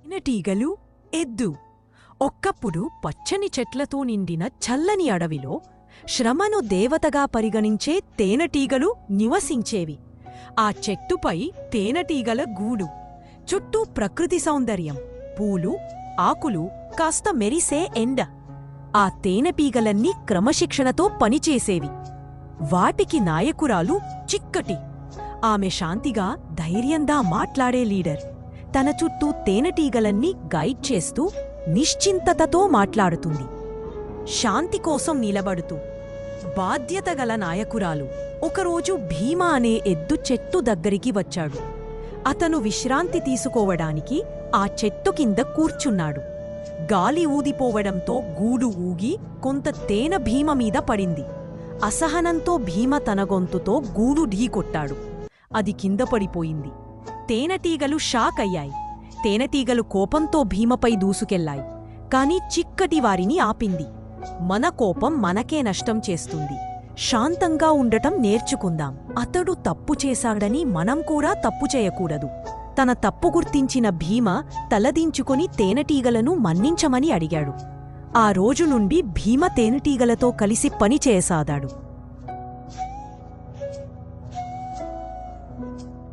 తేనెటీగలు ఎద్దు. ఒక్కప్పుడు పచ్చని చెట్లతో నిండిన చల్లని అడవిలో శ్రమను దేవతగా పరిగణించే తేనెటీగలు నివసించేవి. ఆ చెట్టుపై తేనెటీగల గూడు, చుట్టూ ప్రకృతి సౌందర్యం, పూలు, ఆకులు, కాస్త మెరిసే ఎండ. ఆ తేనెటీగలన్నీ క్రమశిక్షణతో పనిచేసేవి. వాటికి నాయకురాలు చిక్కటి. ఆమె శాంతిగా, ధైర్యంగా మాట్లాడే లీడర్. తన చుట్టూ తేనెటీగలన్నీ గైడ్ చేస్తూ నిశ్చింతతతో మాట్లాడుతుంది. శాంతి కోసం నిలబడుతూ బాధ్యతగల నాయకురాలు. ఒకరోజు భీమా అనే ఎద్దు చెట్టు దగ్గరికి వచ్చాడు. అతను విశ్రాంతి తీసుకోవడానికి ఆ చెట్టు కింద కూర్చున్నాడు. గాలి ఊదిపోవడంతో గూడు ఊగి కొంత తేనె భీమ మీద పడింది. అసహనంతో భీమ తన గొంతుతో గూడు ఢీకొట్టాడు. అది కింద పడిపోయింది. తేనెటీగలు షాక్ అయ్యాయి. తేనెటీగలు కోపంతో భీమపై దూసుకెళ్లాయి. కాని చిక్కటి వారిని ఆపింది. మన కోపం మనకే నష్టం చేస్తుంది. శాంతంగా ఉండటం నేర్చుకుందాం. అతడు తప్పు చేశాడని మనం కూడా తప్పు చేయకూడదు. తన తప్పు గుర్తించిన భీమ తలదించుకొని తేనెటీగలను మన్నించమని అడిగాడు. ఆ రోజు నుండి భీమ తేనెటీగలతో కలిసి పనిచేయసాగాడు.